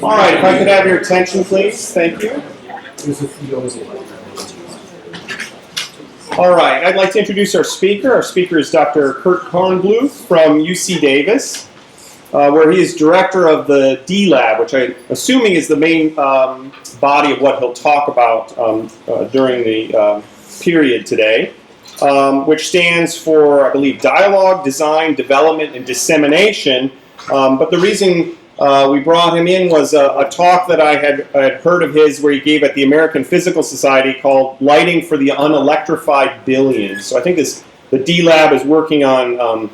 All right, if I could have your attention, please. Thank you. All right, I'd like to introduce our speaker. Our speaker is Dr. Kurt Kornbluth from UC Davis, where he is director of the D Lab, which I'm assuming is the main body of what he'll talk about during the period today, which stands for, I believe, Dialogue, Design, Development, and Dissemination. But the reason we brought him in was a talk that I had heard of his where he gave at the American Physical Society called Lighting for the Unelectrified Billion. So I think the D Lab is working on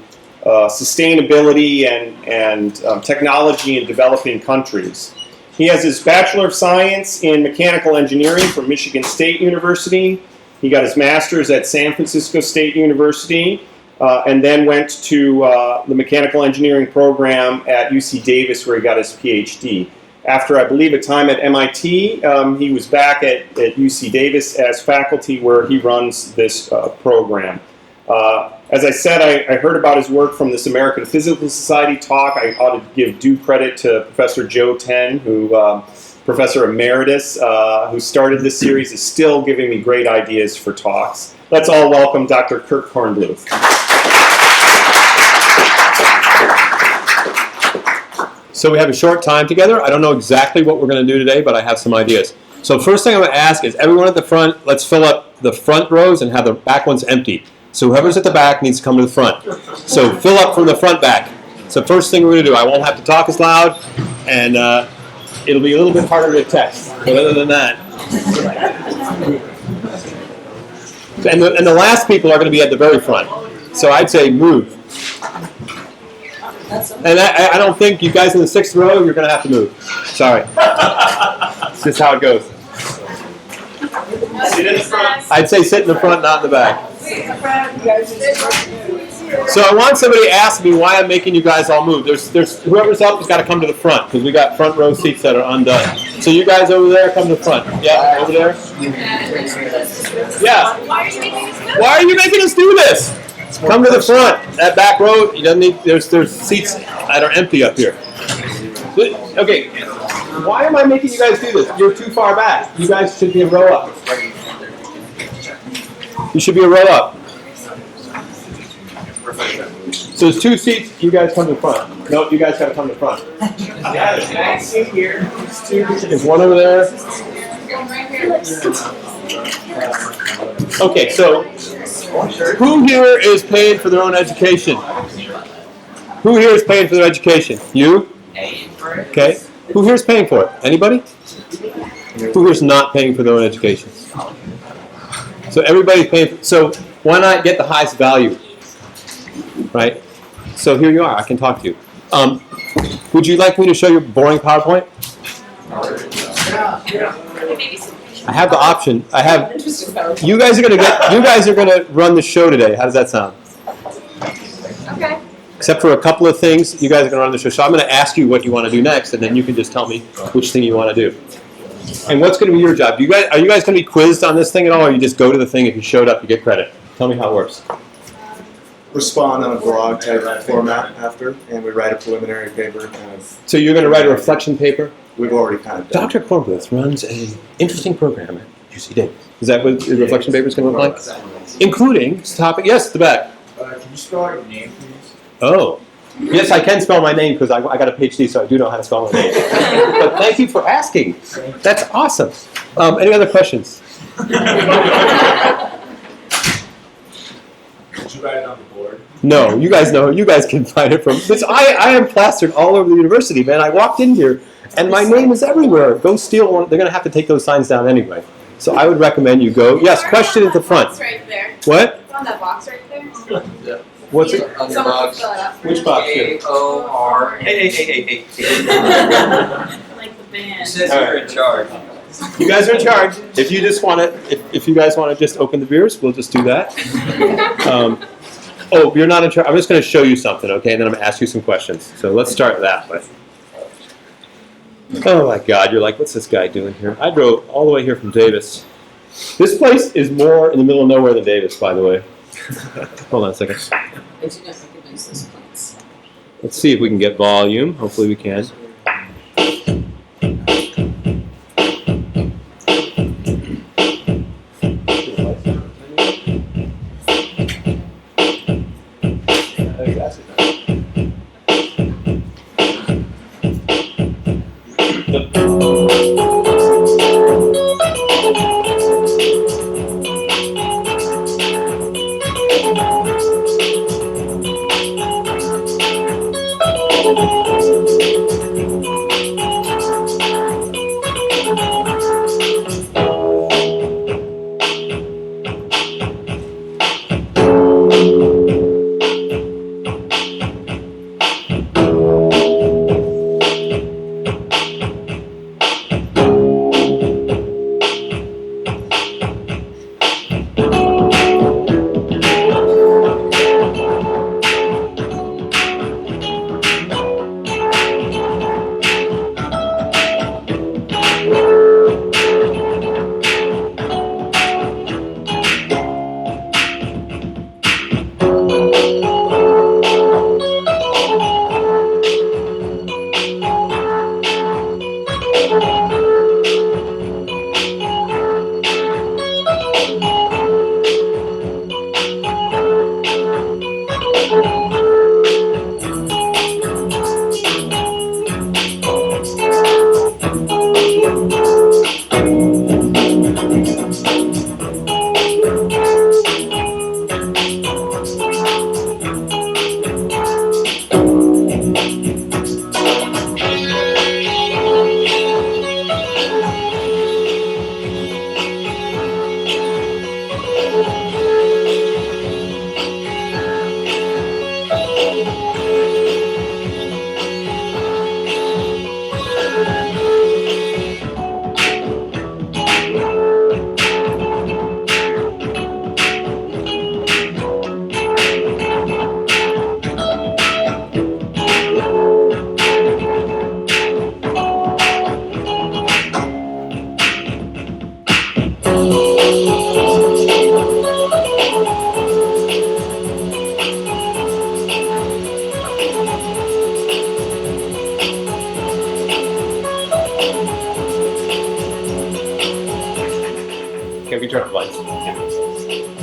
sustainability and technology in developing countries. He has his Bachelor of Science in Mechanical Engineering from Michigan State University. He got his Master's at San Francisco State University. And then went to the mechanical engineering program at UC Davis, where he got his PhD. After, I believe, a time at MIT, he was back at UC Davis as faculty, where he runs this program. As I said, I heard about his work from this American Physical Society talk. I ought to give due credit to Professor Joe Ten, who Professor Emeritus, who started this series, is still giving me great ideas for talks. Let's all welcome Dr. Kurt Kornbluth. So we have a short time together. I don't know exactly what we're going to do today, but I have some ideas. So first thing I'm going to ask is everyone at the front, let's fill up the front rows and have the back ones empty. So whoever's at the back needs to come to the front. So fill up from the front back. So first thing we're going to do, I won't have to talk as loud, and it'll be a little bit harder to text. But other than that. And the last people are going to be at the very front. So I'd say move. And I don't think you guys in the sixth row, you're going to have to move. Sorry. It's just how it goes. Sit in the front. I'd say sit in the front, not in the back. So I want somebody to ask me why I'm making you guys all move. There's whoever's up has got to come to the front, because we got front row seats that are undone. So you guys over there, come to the front. Yeah, over there. Yeah. Why are you making us do this? Come to the front. That back row, you don't need. There's seats that are empty up here. Okay. Why am I making you guys do this? You're too far back. You guys should be a row up. You should be a row up. So there's two seats. You guys come to the front. No, you guys got to come to the front. Yeah, there's a back seat here. There's one over there. Okay, so who here is paying for their own education? Who here is paying for their education? You? Okay. Who here is paying for it? Anybody? Who here is not paying for their own education? So everybody's paying. So why not get the highest value? Right? So here you are. I can talk to you. Would you like me to show you a boring PowerPoint? I have the option. I have. You guys are going to run the show today. How does that sound? Okay. Except for a couple of things, you guys are going to run the show. So I'm going to ask you what you want to do next, and then you can just tell me which thing you want to do. And what's going to be your job? Are you guys going to be quizzed on this thing at all, or you just go to the thing, if you showed up, you get credit? Tell me how it works. Respond on a blog type format after, and we write a preliminary paper. Kind of. So you're going to write a reflection paper? We've already kind of done. Dr. Kornbluth runs an interesting program at UC Davis. Is that what the reflection paper is going to look like? Including this topic. Yes, at the back. Can you spell out your name, please? Oh. Yes, I can spell my name because I got a PhD, so I do know how to spell my name. But thank you for asking. That's awesome. Any other questions? Did you write it on the board? No, you guys know. You guys can find it from. I am plastered all over the university, man. I walked in here, and my name is everywhere. Go steal one. They're going to have to take those signs down anyway. So I would recommend you go. Yes, question at the front. Right there. What? On that box right there. Yeah. What's it? On the box. Which box here? A-O-R. Hey. Like the band. It says you're in charge. You guys are in charge. If you just want to, if you guys want to just open the beers, we'll just do that. Oh, you're not in charge. I'm just going to show you something, okay? And then I'm going to ask you some questions. So let's start that way. Oh my God, you're like, what's this guy doing here? I drove all the way here from Davis. This place is more in the middle of nowhere than Davis, by the way. Hold on a second. Let's see if we can get volume. Hopefully we can.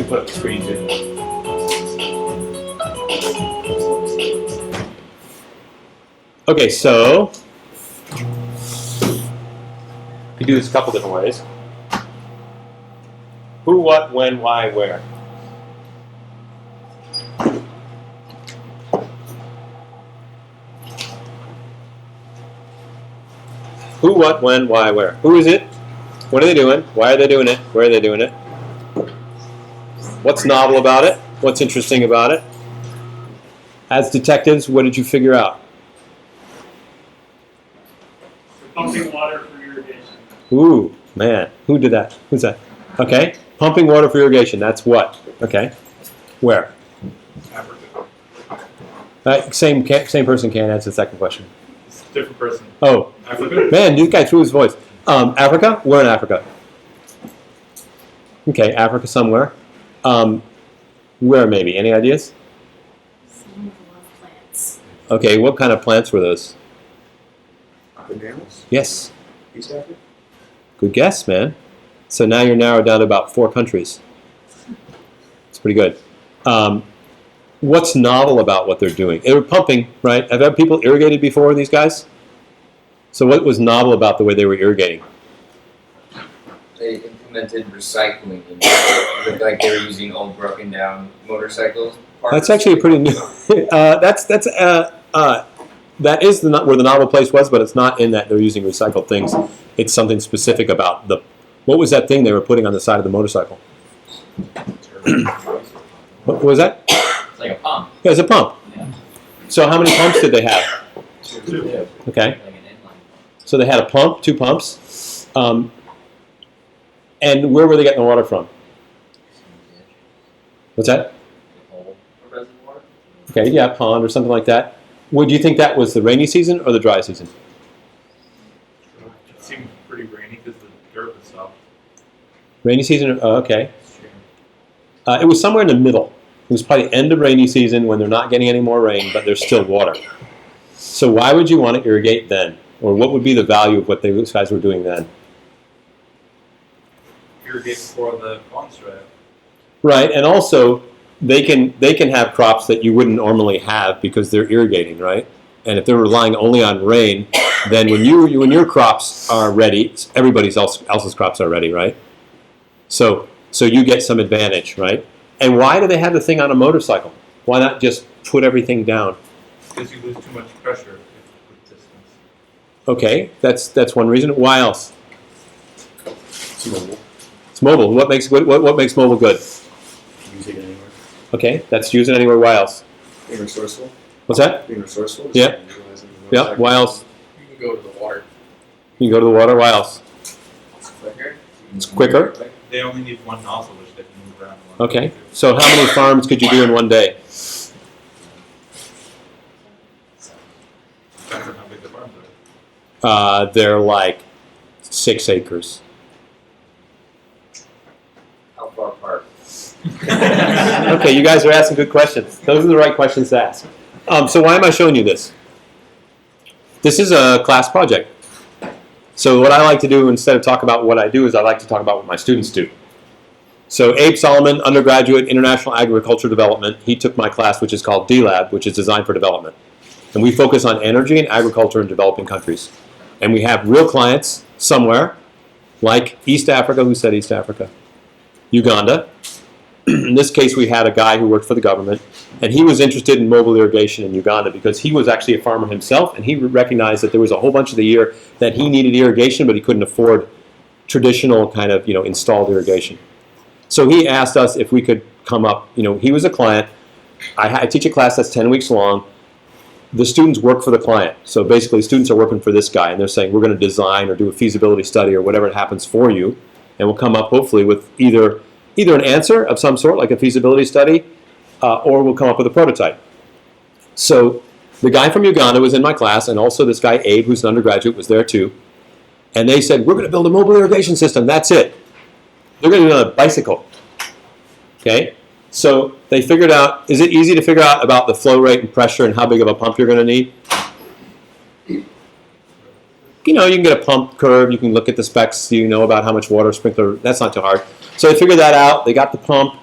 put up the screen too. Okay, so you do this a couple different ways. Who, what, when, why, where. Who, what, when, why, where. Who is it? What are they doing? Why are they doing it? Where are they doing it? What's novel about it? What's interesting about it? As detectives, what did you figure out? Pumping water for irrigation. Ooh, man. Who did that? Who's that? Okay. Pumping water for irrigation. That's what? Okay. Where? Africa. Same person can't answer the second question. It's a different person. Oh, Africa? man, this guy threw his voice. Africa? Where in Africa? Okay, Africa somewhere. Where maybe? Any ideas? Some love plants. Okay, what kind of plants were those? Bananas? Yes. East Africa? Good guess, man. So now you're narrowed down to about 4 countries. It's pretty good. What's novel about what they're doing? They were pumping, right? Have had people irrigated before, these guys? So what was novel about the way they were irrigating? They implemented recycling. It looked like they were using old broken down motorcycles. That's actually a pretty new. That is where the novel place was, but it's not in that they're using recycled things. It's something specific about the. What was that thing they were putting on the side of the motorcycle? What was that? It's like a pump. Yeah, it's a pump. Yeah. So how many pumps did they have? 2. Okay, Like an inline. so they had a pump, 2 pumps, and where were they getting the water from? What's that? A reservoir. Okay, yeah, pond or something like that. Would you think that was the rainy season or the dry season? It seemed pretty rainy because the dirt was soft. Rainy season. Okay. It was somewhere in the middle. It was probably end of rainy season when they're not getting any more rain, but there's still water. So why would you want to irrigate then? Or what would be the value of what those guys were doing then? Irrigate before the ponds dry up. Right, and also they can have crops that you wouldn't normally have because they're irrigating, right? And if they're relying only on rain, then when your crops are ready, everybody else's crops are ready, right? So you get some advantage, right? And why do they have the thing on a motorcycle? Why not just put everything down? Because you lose too much pressure with distance. Okay, that's one reason. Why else? It's mobile. It's mobile. What makes mobile good? Use it anywhere. Okay, that's use it anywhere. Why else? Being resourceful. What's that? Being resourceful. Just Yeah. utilizing the Yeah. motorcycle. Why else? You can go to the water. You can go to the water. Why else? It's quicker. It's quicker. They only need one nozzle, which they can move around. a lot. Okay. So how many farms could you do in one day? Depends on how big the farms are. They're like 6 acres. How far apart? Okay, you guys are asking good questions. Those are the right questions to ask. So why am I showing you this? This is a class project. So what I like to do instead of talk about what I do is I like to talk about what my students do. So Abe Solomon, undergraduate, International Agriculture Development, he took my class which is called D-Lab, which is Design for Development. And we focus on energy and agriculture in developing countries. And we have real clients somewhere, like East Africa. Who said East Africa? Uganda. In this case, we had a guy who worked for the government, and he was interested in mobile irrigation in Uganda because he was actually a farmer himself, and he recognized that there was a whole bunch of the year that he needed irrigation, but he couldn't afford traditional kind of, installed irrigation. So he asked us if we could come up. He was a client. I teach a class that's 10 weeks long. The students work for the client. So basically, students are working for this guy, and they're saying, we're going to design or do a feasibility study or whatever it happens for you, and we'll come up hopefully with either an answer of some sort, like a feasibility study, or we'll come up with a prototype. So the guy from Uganda was in my class, and also this guy, Abe, who's an undergraduate, was there too. And they said, we're going to build a mobile irrigation system. That's it. They're going to do a bicycle. Okay? So they figured out, is it easy to figure out about the flow rate and pressure and how big of a pump you're going to need? You can get a pump curve. You can look at the specs. You know about how much water sprinkler. That's not too hard. So they figured that out. They got the pump.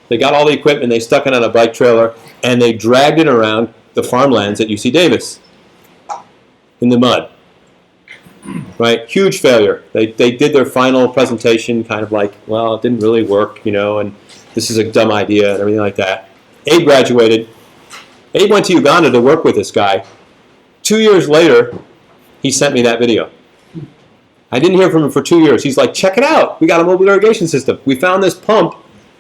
They got all the equipment, they stuck it on a bike trailer, and they dragged it around the farmlands at UC Davis in the mud. Right? Huge failure. They did their final presentation kind of like, well, it didn't really work, you know, and this is a dumb idea and everything like that. Abe graduated. Abe went to Uganda to work with this guy. 2 years later, he sent me that video. I didn't hear from him for 2 years. He's like, check it out. We got a mobile irrigation system. We found this pump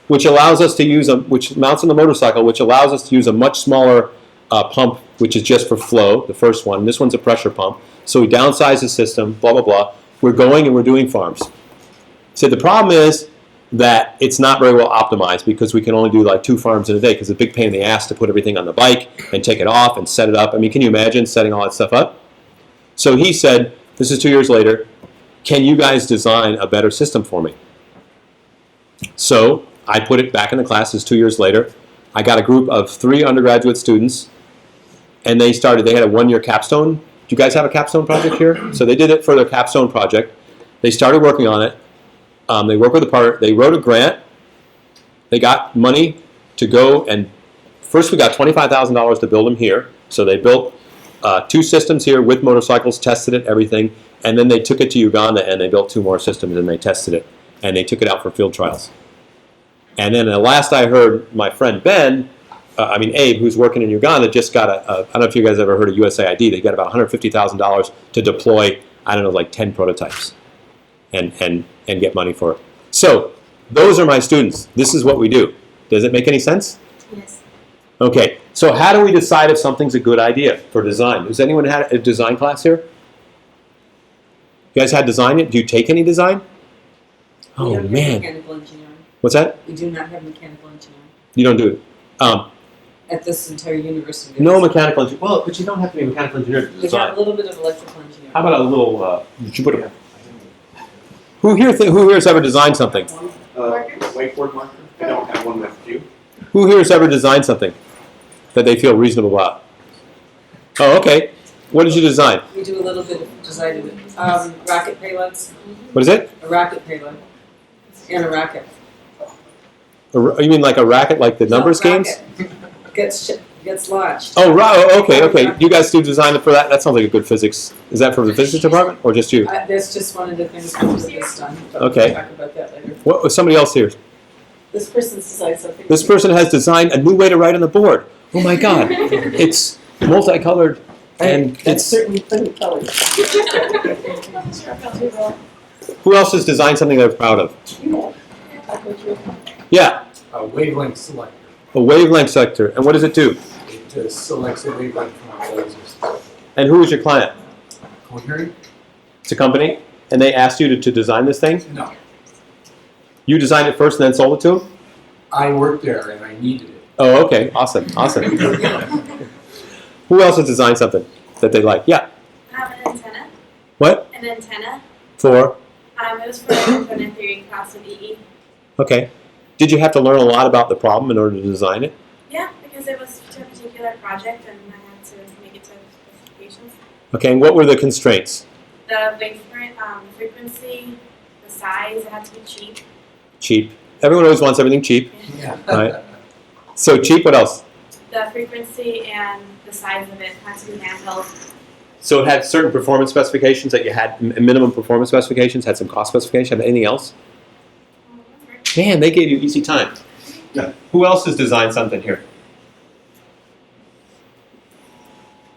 which allows us to use which mounts on the motorcycle, which allows us to use a much smaller pump, which is just for flow, the first one. This one's a pressure pump. So we downsize the system, blah, blah, blah. We're going and we're doing farms. So the problem is that it's not very well optimized because we can only do like 2 farms in a day because it's a big pain in the ass to put everything on the bike and take it off and set it up. I mean, can you imagine setting all that stuff up? So he said, this is 2 years later, can you guys design a better system for me? So I put it back in the classes 2 years later. I got a group of 3 undergraduate students, and they had a 1-year capstone. Do you guys have a capstone project here? So they did it for their capstone project. They started working on it. They worked with a partner. They wrote a grant. They got money to go, and first we got $25,000 to build them here. So they built 2 systems here with motorcycles, tested it, everything, and then they took it to Uganda and they built 2 more systems and they tested it. And they took it out for field trials. And then the last I heard, my friend Abe, who's working in Uganda, just got I don't know if you guys ever heard of USAID, they got about $150,000 to deploy, I don't know, like 10 prototypes and get money for it. So those are my students. This is what we do. Does it make any sense? Yes. Okay, so how do we decide if something's a good idea for design? Has anyone had a design class here? You guys had design? Do you take any design? We Oh, don't have man. mechanical engineering. What's that? We do not have mechanical engineering You don't do it. at this entire university. No mechanical engineering. Well, but you don't have to be a mechanical engineer to We have design. a little bit of electrical engineering. How about a little, did you put a, who here has ever designed something? Whiteboard marker. I don't have one with you. Who here has ever designed something that they feel reasonable about? Oh, okay. What did you design? We do a little bit of design of it. Rocket payloads, What is it? a rocket payload, and a rocket. You mean like a racket, like the numbers games? Gets launched. Oh, right. Okay. You guys do design for that? That sounds like a good physics. Is that from the physics department or just you? That's just one of the things we do this time. But Okay. We'll talk about that later. What was somebody else here? This person's designed something. This person has designed a new way to write on the board. Oh my God. It's multicolored and That's it's. certainly pretty colored. Who else has designed something they're proud of? Yeah, A wavelength selector. a wavelength selector. And what does it do? It selects a wavelength from our lasers. And who is your client? Coherent? It's a company, and they asked you to design this thing? No. You designed it first and then sold it to them? I worked there and I needed it. Oh, okay. Awesome. Who else has designed something that they like? Yeah. An antenna. What? An antenna. For? It was for a component theory class of EE. Okay. Did you have to learn a lot about the problem in order to design it? Yeah, because it was to a particular project and I had to make it to specifications. Okay, and what were the constraints? The frequency, the size, it had to be cheap. Cheap. Everyone always wants everything cheap, Yeah. right? So cheap, what else? The frequency and the size of it had to be handheld. So it had certain performance specifications that you had, minimum performance specifications, had some cost specifications, anything else? Man, they gave you easy time. Yeah. Who else has designed something here?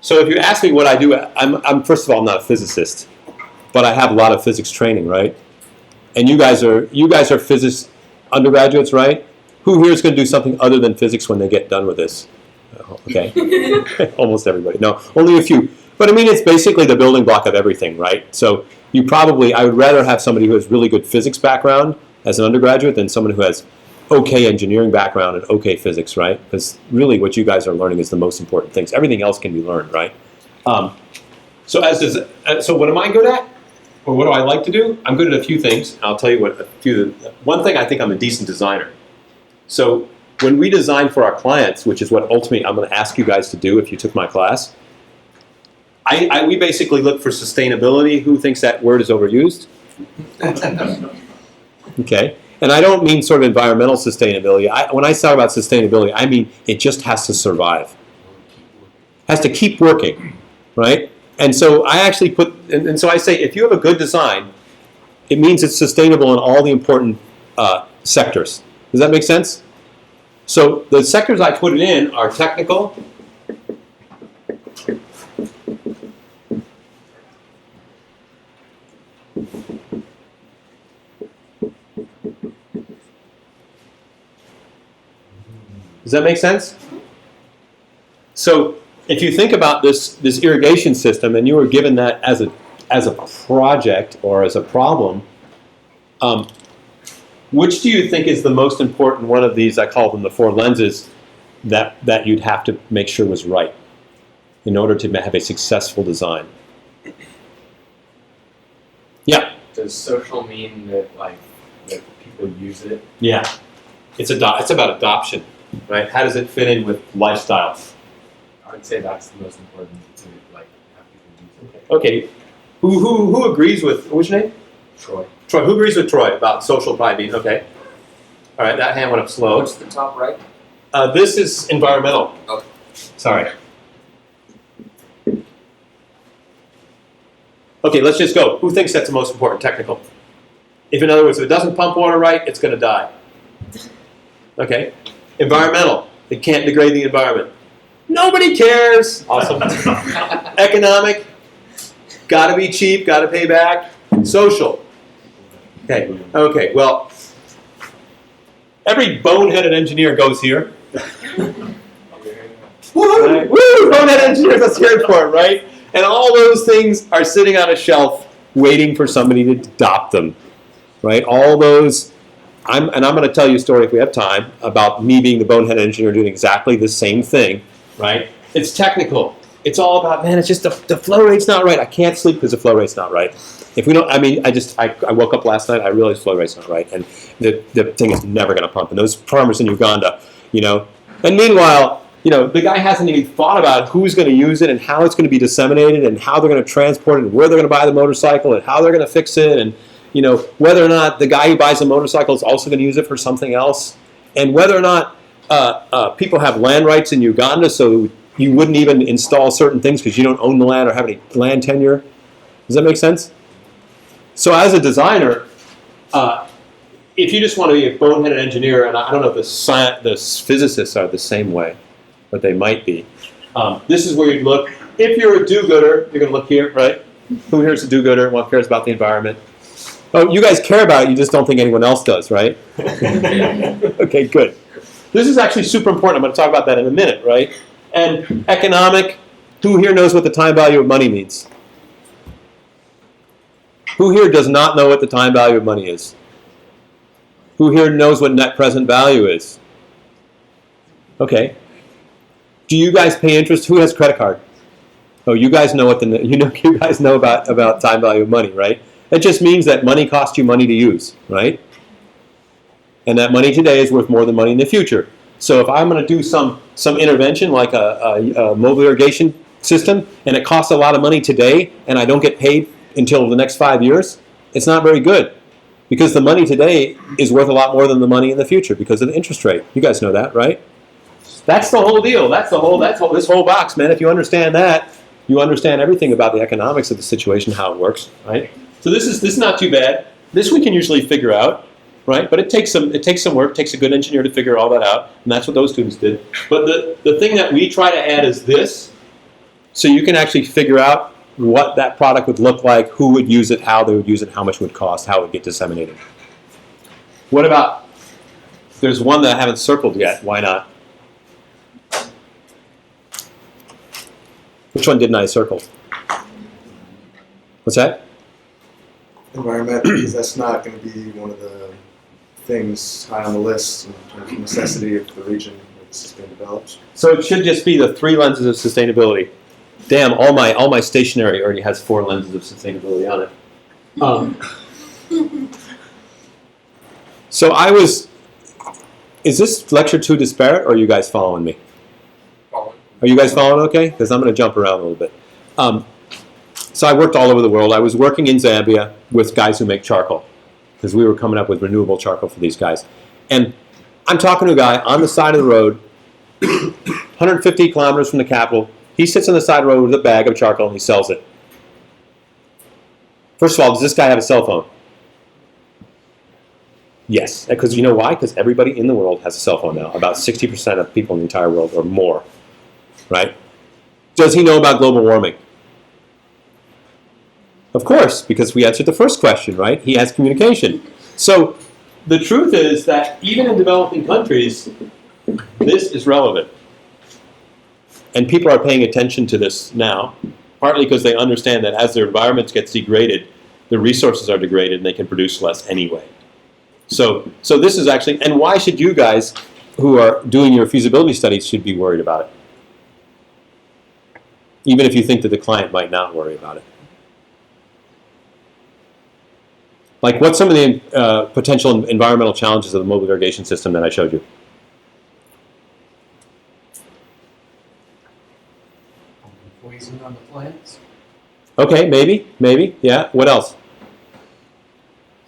So if you ask me what I do, I'm first of all, I'm not a physicist, but I have a lot of physics training, right? And you guys are physics undergraduates, right? Who here is going to do something other than physics when they get done with this? Oh, okay. Almost everybody. No, only a few. But I mean, it's basically the building block of everything, right? So I would rather have somebody who has really good physics background as an undergraduate than someone who has okay engineering background and okay physics, right? Because really what you guys are learning is the most important things. Everything else can be learned, right? So what am I good at? Or what do I like to do? I'm good at a few things. I'll tell you one thing, I think I'm a decent designer. So when we design for our clients, which is what ultimately I'm going to ask you guys to do if you took my class, we basically look for sustainability. Who thinks that word is overused? Okay. And I don't mean sort of environmental sustainability. When I talk about sustainability, I mean it just has to survive. Has to keep working, right? And so I actually put, and so I say, if you have a good design, it means it's sustainable in all the important sectors. Does that make sense? So the sectors I put it in are technical, does that make sense? So if you think about this irrigation system, and you were given that as a project or as a problem, which do you think is the most important one of these? I call them the 4 lenses that you'd have to make sure was right in order to have a successful design. Yeah. Does social mean that that people use it? Yeah. It's about adoption, right? How does it fit in with lifestyle? I would say that's the most important to have people use it. Okay. Who agrees with what's your name? Troy. Troy. Who agrees with Troy about social probably being okay? All right, that hand went up slow. What's the top right? This is environmental. Okay. Sorry. Okay, let's just go. Who thinks that's the most important? Technical. If, in other words, if it doesn't pump water right, it's going to die. Okay. Environmental. It can't degrade the environment. Nobody cares. Awesome. Economic. Got to be cheap. Got to pay back. Social. Okay. Okay. Well, every boneheaded engineer goes here. Woo! Right? Woo! Boneheaded engineers. Let's hear it for it, right? And all those things are sitting on a shelf, waiting for somebody to adopt them, right? All those. I'm going to tell you a story if we have time about me being the bonehead engineer doing exactly the same thing, right? It's technical. It's all about, man, it's just the flow rate's not right. I can't sleep because the flow rate's not right. If we don't, I mean, I woke up last night, I realized flow rate's not right, and the thing is never going to pump. And those farmers in Uganda, and meanwhile, the guy hasn't even thought about who's going to use it and how it's going to be disseminated and how they're going to transport it and where they're going to buy the motorcycle and how they're going to fix it and whether or not the guy who buys the motorcycle is also going to use it for something else, and whether or not people have land rights in Uganda, so you wouldn't even install certain things because you don't own the land or have any land tenure. Does that make sense? So as a designer, if you just want to be a boneheaded engineer, and I don't know if the physicists are the same way, but they might be. This is where you'd look. If you're a do-gooder, you're going to look here, right? Who here is a do-gooder? What cares about the environment? Oh, you guys care about it, you just don't think anyone else does, right? Okay, good. This is actually super important. I'm going to talk about that in a minute, right? And economic, who here knows what the time value of money means? Who here does not know what the time value of money is? Who here knows what net present value is? Okay. Do you guys pay interest? Who has credit card? Oh, you guys know you guys know about time value of money, right? It just means that money costs you money to use, right? And that money today is worth more than money in the future. So if I'm going to do some intervention like a mobile irrigation system, and it costs a lot of money today, and I don't get paid until the next 5 years, it's not very good. Because the money today is worth a lot more than the money in the future because of the interest rate. You guys know that, right? That's the whole deal. That's this whole box, man. If you understand that, you understand everything about the economics of the situation, how it works, right? So this is not too bad. This we can usually figure out, right? But it takes some work. It takes a good engineer to figure all that out, and that's what those students did. But the thing that we try to add is this, so you can actually figure out what that product would look like, who would use it, how they would use it, how much it would cost, how it would get disseminated. What about? There's one that I haven't circled yet. Why not? Which one didn't I circle? What's that? Environment, because that's not going to be one of the things high on the list in terms of necessity of the region that this has been developed. So it should just be the 3 lenses of sustainability. Damn, all my stationery already has 4 lenses of sustainability on it. So is this lecture too disparate, or are you guys following me? Are you guys following okay? Because I'm going to jump around a little bit. So I worked all over the world. I was working in Zambia with guys who make charcoal. because we were coming up with renewable charcoal for these guys. And I'm talking to a guy on the side of the road, 150 kilometers from the capital. He sits on the side of the road with a bag of charcoal and he sells it. First of all, does this guy have a cell phone? Yes, because you know why? Because everybody in the world has a cell phone now. About 60% of people in the entire world or more, right? Does he know about global warming? Of course, because we answered the first question, right? He has communication. So the truth is that even in developing countries, this is relevant. And people are paying attention to this now, partly because they understand that as their environments get degraded, the resources are degraded and they can produce less anyway. So this is actually, and why should you guys who are doing your feasibility studies should be worried about it? Even if you think that the client might not worry about it. Like, what's some of the potential environmental challenges of the mobile irrigation system that I showed you? Poison on the plants. Okay, maybe, yeah. What else?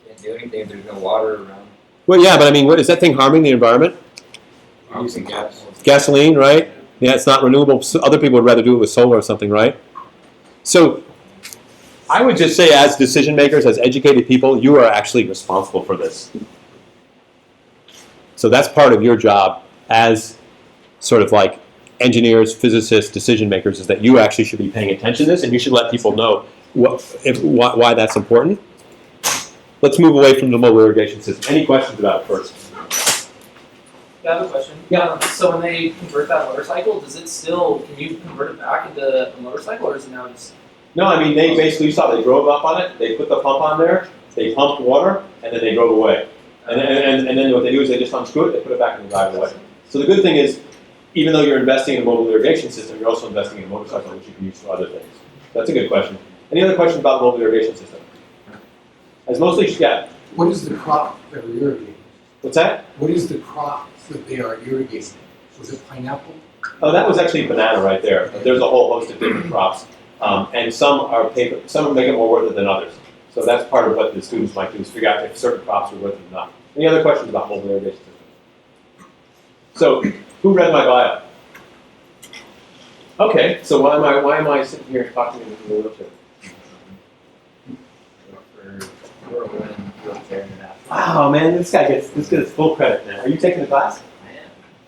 Can't do anything if there's no water around. Well, yeah, but I mean, is that thing harming the environment? Using gas. Gasoline, right? Yeah, it's not renewable. Other people would rather do it with solar or something, right? So I would just say, as decision makers, as educated people, you are actually responsible for this. So that's part of your job as sort of like engineers, physicists, decision makers, is that you actually should be paying attention to this, and you should let people know why that's important. Let's move away from the mobile irrigation system. Any questions about it first? Yeah, I have a question. Yeah. So when they convert that motorcycle, does it still, can you convert it back into a motorcycle, or is it now just? No, I mean, they basically, you saw they drove up on it, they put the pump on there, they pumped water, and then they drove away. And then what they do is they just unscrew it, they put it back and they drive away. So the good thing is, even though you're investing in a mobile irrigation system, you're also investing in a motorcycle which you can use for other things. That's a good question. Any other questions about the mobile irrigation system? As mostly, yeah. What is the crop that we're irrigating? What's that? What is the crop that they are irrigating? Was it pineapple? Oh, that was actually banana right there. There's a whole host of different crops. And some are paper, some make it more worth it than others. So that's part of what the students might do, is figure out if certain crops are worth it or not. Any other questions about mobile irrigation systems? So, who read my bio? Okay, so why am I sitting here talking in the wheelchair? Wow, man, this guy gets full credit now. Are you taking the class?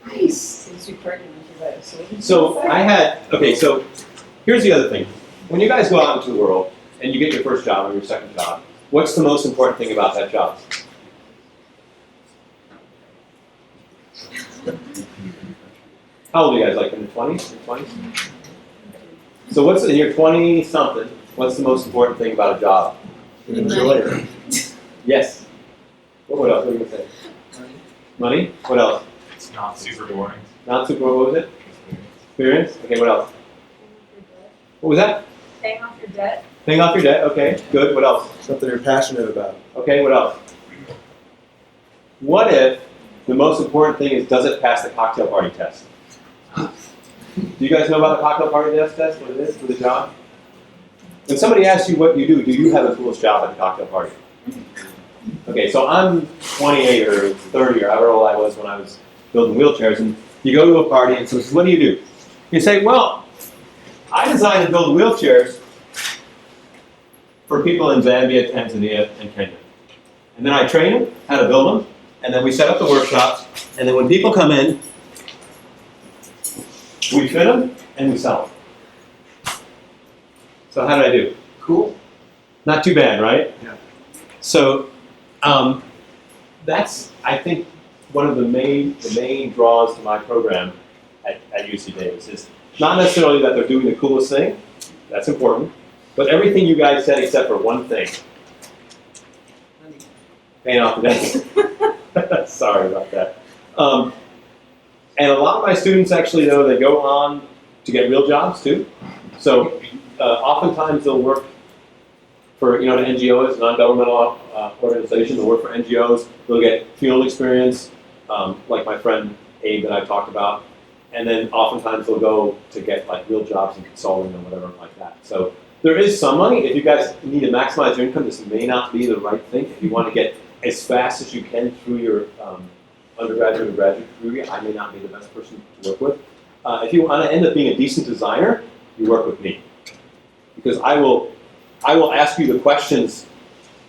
Nice. Since you pregnant with your so. So I had, okay, so here's the other thing. When you guys go out into the world and you get your first job or your second job, what's the most important thing about that job? How old are you guys, like in the 20s? 20s? So what's in your 20-something, what's the most important thing about a job? Enjoy it. Yes. What else? What are you going to say? Money? What else? It's not super boring. Not super, what was it? Experience? Okay, what else? What was that? Paying off your debt. Paying off your debt, okay, good. What else? Something you're passionate about. Okay, what else? What if the most important thing is, does it pass the cocktail party test? Do you guys know about the cocktail party test, what it is for the job? When somebody asks you what you do you have the coolest job at the cocktail party? Okay, so I'm 28 or 30 or however old I was when I was building wheelchairs, and you go to a party and someone says, what do? You say, well, I designed and build wheelchairs for people in Zambia, Tanzania, and Kenya. And then I train them how to build them, and then we set up the workshops, and then when people come in, we fit them and we sell them. So how did I do? Cool. Not too bad, right? Yeah. So that's, I think, one of the main draws to my program at UC Davis is not necessarily that they're doing the coolest thing, that's important, but everything you guys said except for one thing. Paying off the debt. Sorry about that. And a lot of my students actually, though, they go on to get real jobs too. So oftentimes they'll work for an NGO, non-governmental organization. They'll work for NGOs. They'll get field experience, like my friend Abe that I talked about. And then oftentimes they'll go to get like real jobs in consulting or whatever like that. So there is some money. If you guys need to maximize your income, this may not be the right thing. If you want to get as fast as you can through your undergraduate or graduate degree, I may not be the best person to work with. If you want to end up being a decent designer, you work with me. Because I will ask you the questions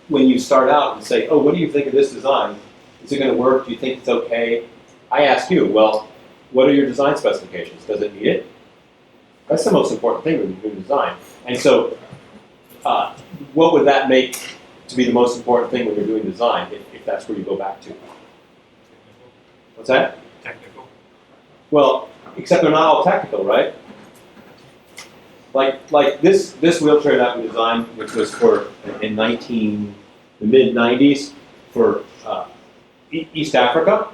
when you start out and say, oh, what do you think of this design? Is it going to work? Do you think it's okay? I ask you, well, what are your design specifications? Does it meet it? That's the most important thing when you're doing design. And so, what would that make to be the most important thing when you're doing design, if that's where you go back to? What's that? Technical. Well, except they're not all technical, right? Like this wheelchair that we designed, which was for in the mid 90s for East Africa.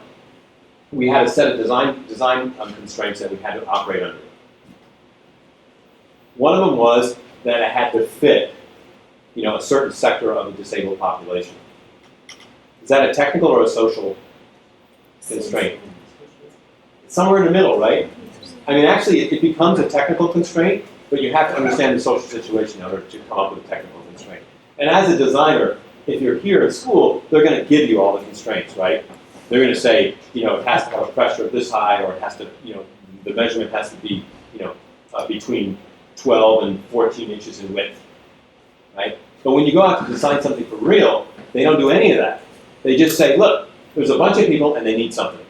We had a set of design constraints that we had to operate under. One of them was that it had to fit, a certain sector of the disabled population. Is that a technical or a social constraint? Somewhere in the middle, right? I mean, actually, it becomes a technical constraint, but you have to understand the social situation in order to come up with a technical constraint. And as a designer, if you're here at school, they're going to give you all the constraints, right? They're going to say, it has to have a pressure of this high, or it has to, the measurement has to be, between 12 and 14 inches in width, right? But when you go out to design something for real, they don't do any of that. They just say, look, there's a bunch of people and they need something.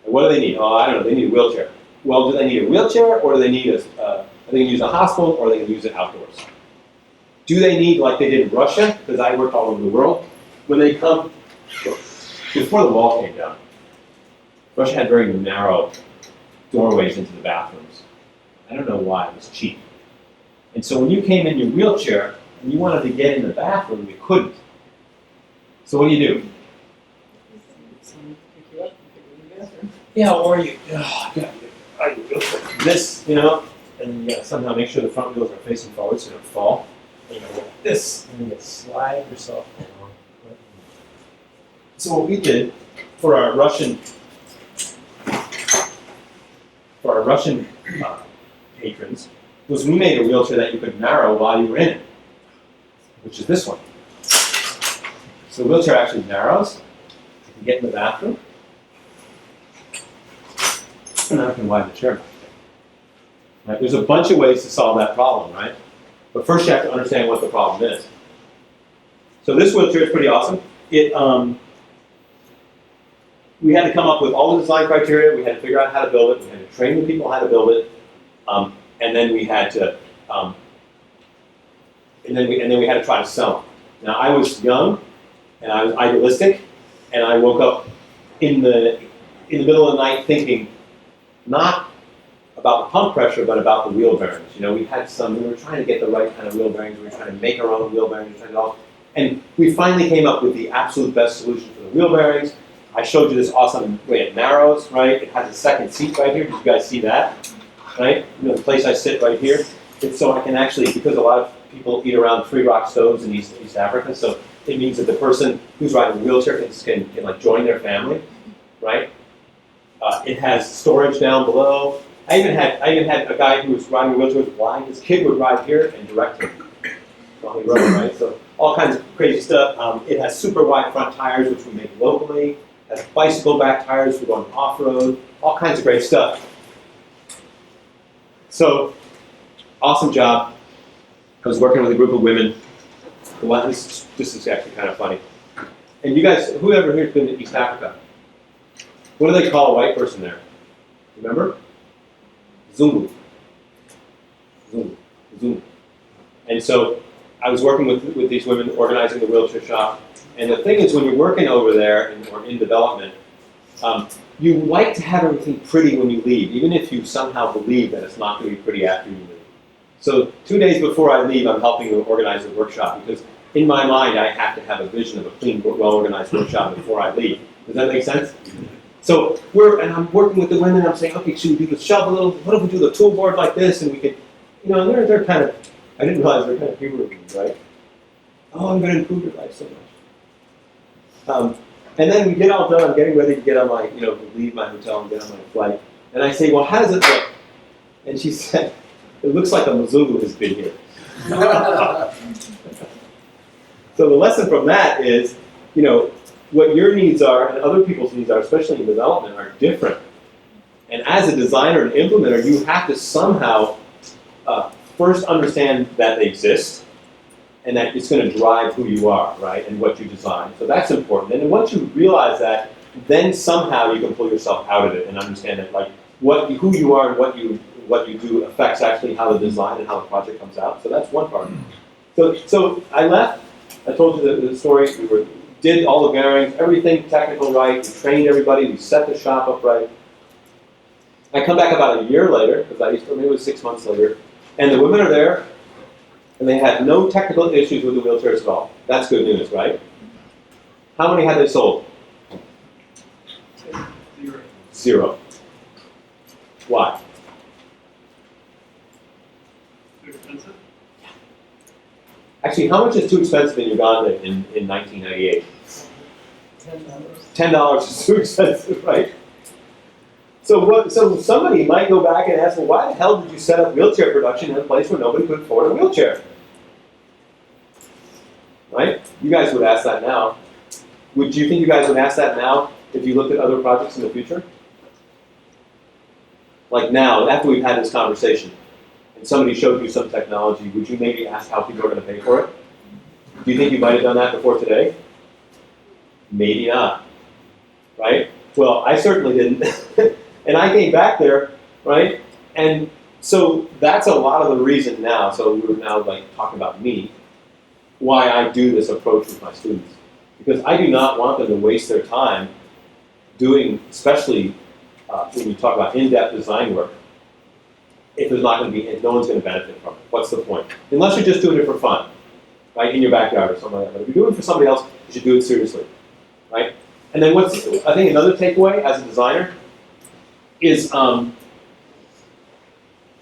And what do they need? Oh, I don't know, they need a wheelchair. Well, do they need a wheelchair, or do they need are they going to use a hospital, or are they going to use it outdoors? Do they need, like they did in Russia, because I worked all over the world, when they come, before the wall came down, Russia had very narrow doorways into the bathrooms. I don't know why, it was cheap. And so when you came in your wheelchair and you wanted to get in the bathroom, you couldn't. So what do? Yeah, or you, this, and you somehow make sure the front wheels are facing forward so you don't fall. And you go like this, and you slide yourself along. So what we did for our Russian patrons was we made a wheelchair that you could narrow while you were in it, which is this one. So the wheelchair actually narrows. You can get in the bathroom. And now I can widen the chair back. Right? There's a bunch of ways to solve that problem, right? But first you have to understand what the problem is. So this wheelchair is pretty awesome. We had to come up with all the design criteria. We had to figure out how to build it. We had to train the people how to build it, and then we had to, and then we had to try to sell them. Now I was young, and I was idealistic, and I woke up in the middle of the night thinking, not about the pump pressure, but about the wheel bearings. We were trying to get the right kind of wheel bearings. We were trying to make our own wheel bearings. And we finally came up with the absolute best solution for the wheel bearings. I showed you this awesome way it narrows, right? It has a second seat right here. Did you guys see that? Right? The place I sit right here. It's so I can actually, because a lot of people eat around 3 rock stoves in East Africa, so it means that the person who's riding a wheelchair can like join their family, right? It has storage down below. I even had a guy who was riding a wheelchair, was blind. His kid would ride here and direct him while he rode, right? So all kinds of crazy stuff. It has super wide front tires, which we make locally. It has bicycle back tires for going off-road. All kinds of great stuff. So, awesome job. I was working with a group of women. This is actually kind of funny. And you guys, whoever here has been to East Africa, what do they call a white person there? Remember? Zulu. Zulu. And so I was working with these women organizing the wheelchair shop. And the thing is, when you're working over there or in development, you like to have everything pretty when you leave, even if you somehow believe that it's not going to be pretty after you leave. So 2 days before I leave, I'm helping to organize the workshop because in my mind, I have to have a vision of a clean, well-organized workshop before I leave. Does that make sense? So I'm working with the women. I'm saying, okay, should we do the shovel? What if we do the tool board like this? And we could, and they're kind of. I didn't realize they're kind of humorous, right? Oh, I'm going to improve your life so much. And then we get all done. I'm getting ready to get on my, leave my hotel and get on my flight. And I say, well, how does it look? And she said, it looks like a Mzungu has been here. So the lesson from that is what your needs are and other people's needs are, especially in development, are different. And as a designer and implementer, you have to somehow first understand that they exist and that it's going to drive who you are, right, and what you design. So that's important. And then once you realize that, then somehow you can pull yourself out of it and understand that, like, who you are and what you do affects actually how the design and how the project comes out. So that's one part. So I left. I told you the story. We did all the bearings, everything technical right. We trained everybody. We set the shop up right. I come back about a year later, because maybe it was 6 months later, and the women are there, and they had no technical issues with the wheelchairs at all. That's good news, right? How many had they sold? 0. Why? Too expensive? Actually, how much is too expensive in Uganda in 1998? $10 is too expensive, right? So somebody might go back and ask, well, why the hell did you set up wheelchair production in a place where nobody could afford a wheelchair? Right? You guys would ask that now. Do you think you guys would ask that now if you looked at other projects in the future? Like now, after we've had this conversation, and somebody showed you some technology, would you maybe ask how people are going to pay for it? Do you think you might have done that before today? Maybe not. Right? Well, I certainly didn't. And I came back there, right? And so that's a lot of the reason now, so we're now like talking about me, why I do this approach with my students. Because I do not want them to waste their time doing, especially when you talk about in-depth design work, if there's not going to be, if no one's going to benefit from it. What's the point? Unless you're just doing it for fun, right, in your backyard or something like that. But if you're doing it for somebody else, you should do it seriously, right? And then I think another takeaway as a designer is, and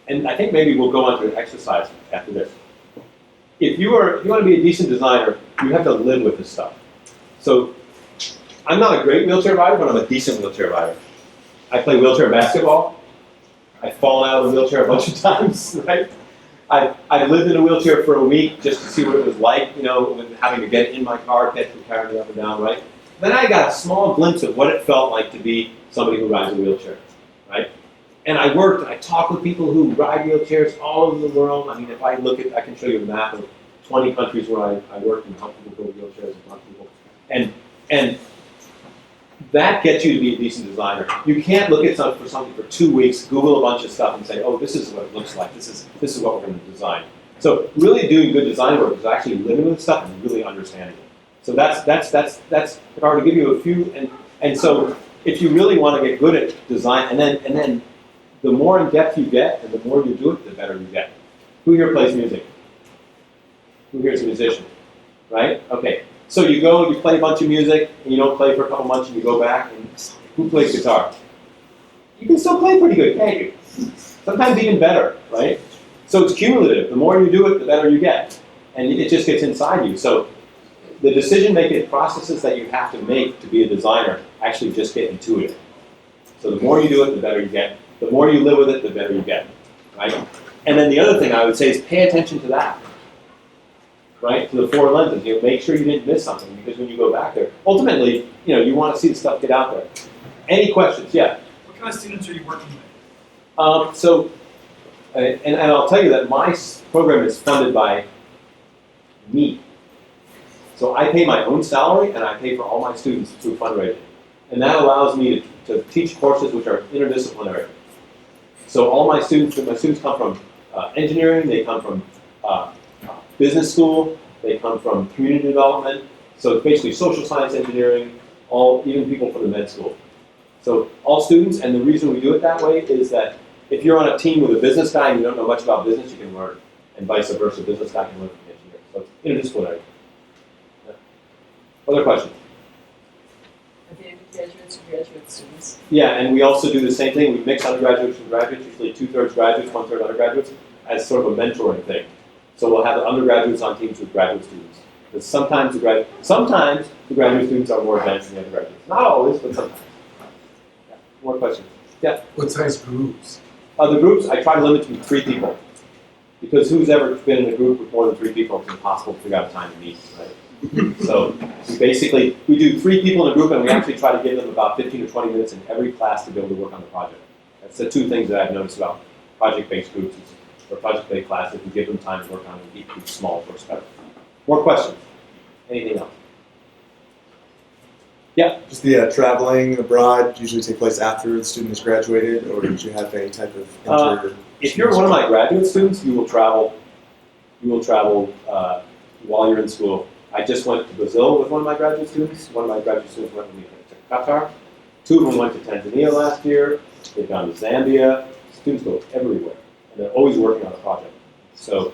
I think maybe we'll go on to an exercise after this. If you want to be a decent designer, you have to live with this stuff. So I'm not a great wheelchair rider, but I'm a decent wheelchair rider. I play wheelchair basketball. I've fallen out of the wheelchair a bunch of times, right? I've lived in a wheelchair for a week just to see what it was like, having to get in my car, carry me up and down, right? Then I got a small glimpse of what it felt like to be somebody who rides a wheelchair, right? And I talked with people who ride wheelchairs all over the world. I mean, if I look at, I can show you a map of 20 countries where I worked and helped people build wheelchairs and talk to people. And that gets you to be a decent designer. You can't look at something for 2 weeks, Google a bunch of stuff, and say, oh, this is what it looks like. This is what we're going to design. So really doing good design work is actually living with stuff and really understanding it. So that's if I were to give you a few, and so if you really want to get good at design, and then the more in depth you get, and the more you do it, the better you get. Who here plays music? Who here is a musician? Right? Okay. So you go, you play a bunch of music, and you don't play for a couple months, and you go back, and who plays guitar? You can still play pretty good, can't you? Sometimes even better, right? So it's cumulative. The more you do it, the better you get. And it just gets inside you. So the decision-making processes that you have to make to be a designer actually just get intuitive. So the more you do it, the better you get. The more you live with it, the better you get, right? And then the other thing I would say is pay attention to that. Right, to the 4 lenses. Make sure you didn't miss something, because when you go back there, ultimately, you want to see the stuff get out there. Any questions? Yeah. What kind of students are you working with? And I'll tell you that my program is funded by me. So I pay my own salary, and I pay for all my students through fundraising, and that allows me to teach courses which are interdisciplinary. So all my students come from engineering. They come from business school, they come from community development, so it's basically social science engineering, even people from the med school. So all students, and the reason we do it that way is that if you're on a team with a business guy and you don't know much about business, you can learn, and vice versa, business guy can learn from the engineer. So it's interdisciplinary. Yeah. Other questions? Are they undergraduates or graduate students? Yeah, and we also do the same thing. We mix undergraduates and graduates, usually 2/3 graduates, 1/3 undergraduates, as sort of a mentoring thing. So we'll have the undergraduates on teams with graduate students. But sometimes the graduate students are more advanced than the undergraduates. Not always, but sometimes. Yeah. More questions? Yeah. What size groups? The groups, I try to limit to 3 people. Because who's ever been in a group with more than 3 people, it's impossible to figure out time to meet, right? So basically, we do 3 people in a group, and we actually try to give them about 15 or 20 minutes in every class to be able to work on the project. That's the 2 things that I've noticed about project-based groups or project-based classes. We give them time to work on it and keep it small first better. More questions? Anything else? Yeah. Just the traveling abroad usually take place after the student has graduated, or did you have any type of If you're one of my graduate students, you will travel. You will travel while you're in school. I just went to Brazil with one of my graduate students. One of my graduate students went with me to Qatar. 2 of them went to Tanzania last year. They've gone to Zambia. Students go everywhere, and they're always working on a project. So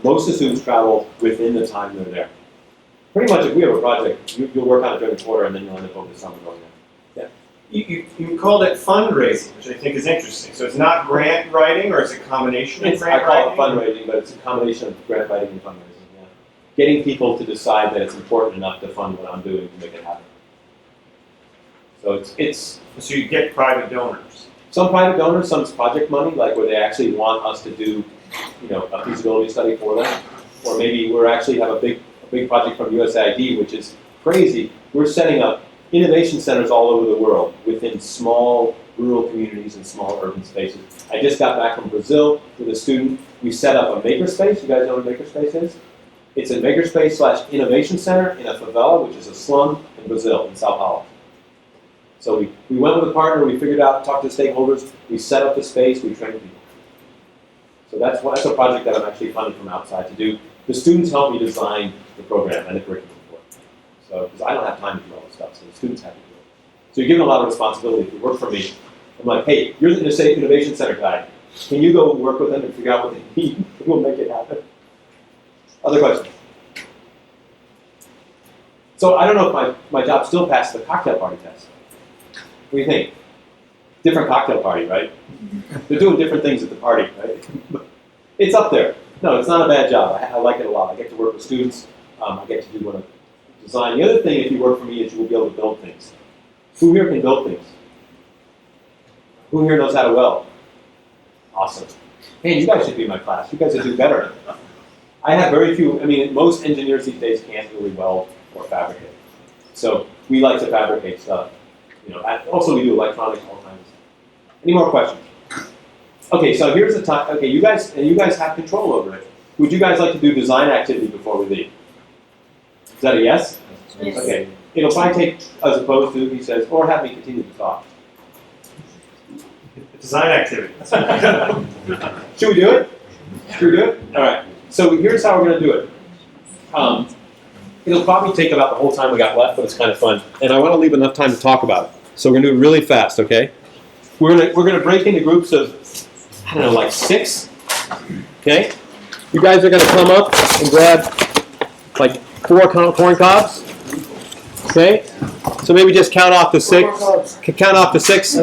most of the students travel within the time they're there. Pretty much, if we have a project, you'll work on it during the quarter, and then you'll end up over the summer going there. You called it fundraising, which I think is interesting. So it's not grant writing, or is it a combination of I grant call it writing? fundraising, but it's a combination of grant writing and fundraising. Yeah. Getting people to decide that it's important enough to fund what I'm doing to make it happen. So it's So you get private donors. some private donors, some project money, like where they actually want us to do, a feasibility study for them, or maybe we're actually have a big project from USAID, which is crazy. We're setting up innovation centers all over the world within small rural communities and small urban spaces. I just got back from Brazil with a student. We set up a makerspace. You guys know what a makerspace is? It's a makerspace/innovation center in a favela, which is a slum in Brazil, in Sao Paulo. So we went with a partner, we figured out, talked to stakeholders, we set up the space, we trained people. So that's a project that I'm actually funded from outside to do. The students help me design the program and the curriculum for it. So, because I don't have time to do all this stuff, so the students have to do it. So you're given a lot of responsibility. If you work for me, I'm like, hey, you're the Safe Innovation Center guy. Can you go work with them and figure out what they need? We'll make it happen. Other questions? So I don't know if my job still passed the cocktail party test. What do you think? Different cocktail party, right? They're doing different things at the party, right? It's up there. No, it's not a bad job. I like it a lot. I get to work with students. I get to do one of design. The other thing, if you work for me, is you will be able to build things. Who here can build things? Who here knows how to weld? Awesome. Hey, you guys should be in my class. You guys would do better. I have very few, most engineers these days can't really weld or fabricate. So we like to fabricate stuff. Also we do electronics, all kinds of stuff. Any more questions? Okay, so here's the time. Okay, you guys have control over it. Would you guys like to do design activity before we leave? Is that a yes? Yes. Okay. It'll probably take, as opposed to, he says, or have me continue to talk. Design activity. Should we do it? Should we do it? All right. So here's how we're going to do it. It'll probably take about the whole time we got left, but it's kind of fun. And I want to leave enough time to talk about it. So we're going to do it really fast, okay? We're going to break into groups of, I don't know, like 6. Okay? You guys are going to come up and grab like 4 corn cobs. Okay? So maybe just count off to 6. Count off to 6.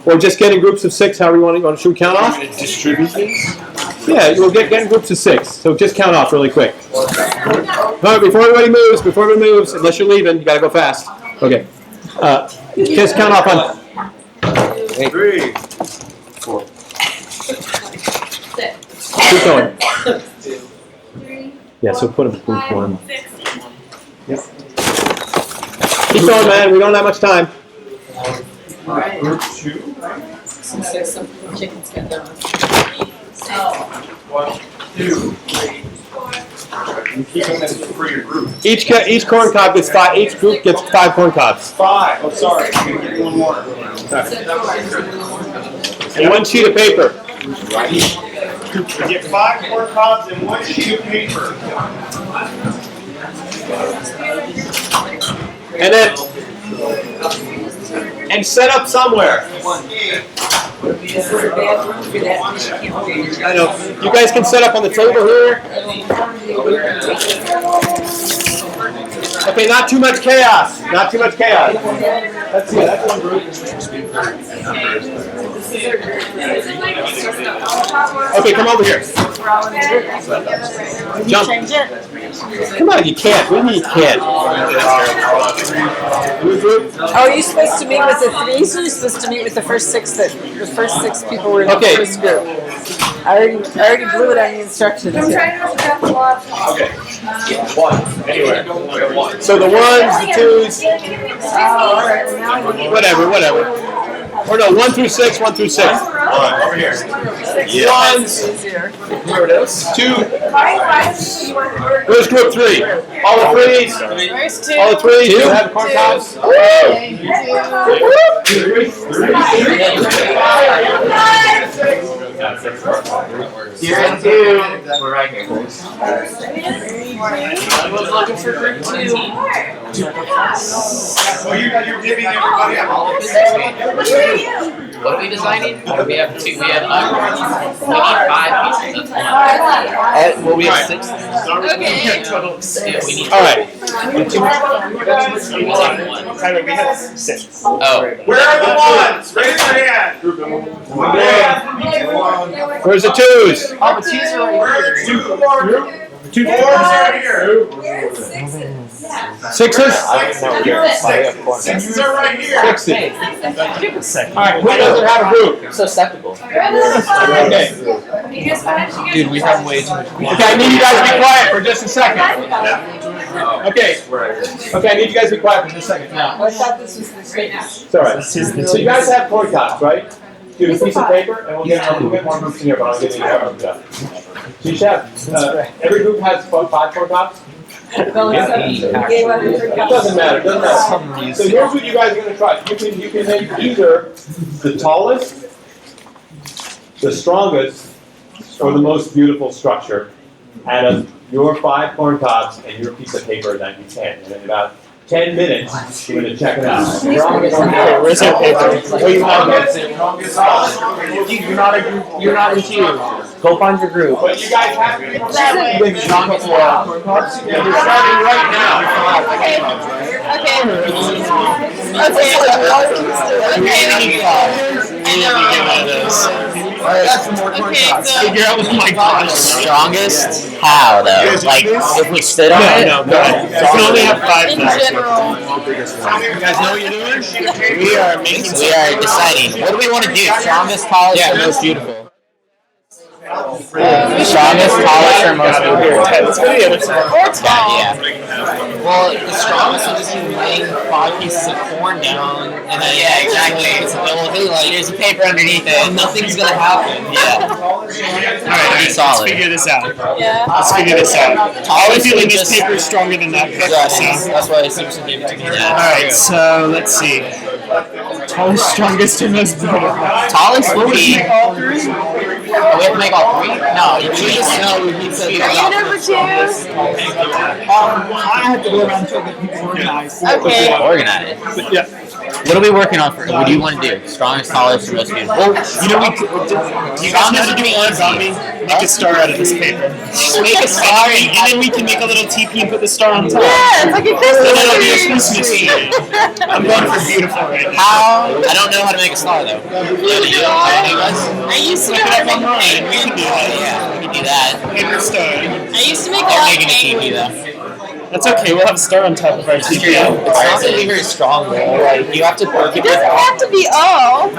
Or just get in groups of 6, however you want. Should we count off? Distribute these? Yeah, you'll get in groups of 6. So just count off really quick. All right, before everybody moves, unless you're leaving, you gotta go fast. Okay. Just count off on 3, 4. Keep going. 3, Yeah, so put them in 1. 6. Keep going, man. We don't have much time. Group 2. Some chickens got done. 1, 2, 3. You keep them for your group. Each corn cob gets 5. Each group gets 5 corn cobs. 5. Oh, sorry. I'm gonna give you one more. And 1 sheet of paper. You get 5 corn cobs and 1 sheet of paper. And then set up somewhere. This is a bad room for that. I know. You guys can set up on the table here. Okay, not too much chaos. Not too much chaos. Let's see. That's one group. Okay, come over here. Jump. Come on, you can't. What do you mean you can't? Oh, are you supposed to meet with the 3s, or are you supposed to meet with the first 6 people were in the Okay. first group? I already blew it on the instructions. I'm trying to So the ones, the twos, whatever. Or no, 1 through 6, 1 through 6. Over here. Ones, two. Where's group 3? All the threes. All the threes. You have corn cobs. Here and two. We're right here. I was looking for group 2. Oh, you're giving everybody a What are we designing? We have 2. We have we need 5 pieces. Well, we have 6. Okay. Yeah, we need. All right. Tyler, we have 6. Oh. Where are the ones? Raise your hand. Where's the twos? Oh, the 2s are Where right are here. the 2 fours are here. Sixes? Sixes are right here. Sixes. All right. Who doesn't have a group? So acceptable. Okay. Dude, we have way too much. Okay, I need you guys to be quiet for just a second. Okay. Okay, I need you guys to be quiet for just a second. Now. I thought this was the great. It's all right. So you guys have corn cobs, right? Do a piece of paper, and we'll get more groups in here, but I'll give you the arrow stuff. So you should have, every group has 5 corn cobs? We gave up the It doesn't matter, So here's what you guys are going to try. You can make either the tallest, the strongest, or the most beautiful structure out of your 5 corn cobs and your piece of paper that you can. And in about 10 minutes, you're going to check it out. Where's your paper? Well, you have it. You're not in queue. Go find your group. But you guys have to be the strongest corn cobs. And you're starting right now. Figure out what my gosh. Strongest? How though? Like if we stood on it? No, go ahead. You can only have 5 In now. general. You guys know what you're doing? We are deciding. What do we want to do? Strongest, tallest, or most beautiful? Strongest, tallest, or most beautiful? Okay, let's go to the other side. Or tall. Yeah. Well, the strongest will just be laying 5 pieces of corn down, and then exactly. There's a paper underneath it, and nothing's gonna happen. Yeah. Alright, Pretty solid. let's figure this out. Yeah. Let's figure this out. I have a Tallest feeling would this just- paper is stronger than that paper. Yes, So. that's why Simpson gave it to me. Alright, so let's see. Tallest, strongest, and most beautiful. Tallest will be. We have to make all 3? No, you just know he said. Are you number 2? I have to go around to get people organized. Okay. Organized. Yeah. What are we working on for? What do you want to do? Strongest, tallest, or most beautiful? You know, you guys know how to do origami? Make a star out of this paper. Just make a star And then we can make a little teepee and put the star on top. Yeah, it's like a Then it'll be a Christmas Christmas tree. tree. I'm going for beautiful right now. How? I don't know how to make a star though. I used to know Look how it to up make a online. We can do that. Yeah, we can do that. Paper star. I used to make a I'm lot of making a teepee penguins. though. That's okay. We'll have a star on top of our teepee. It's not gonna be very strong though. Like you have to work It it doesn't out. have to be all.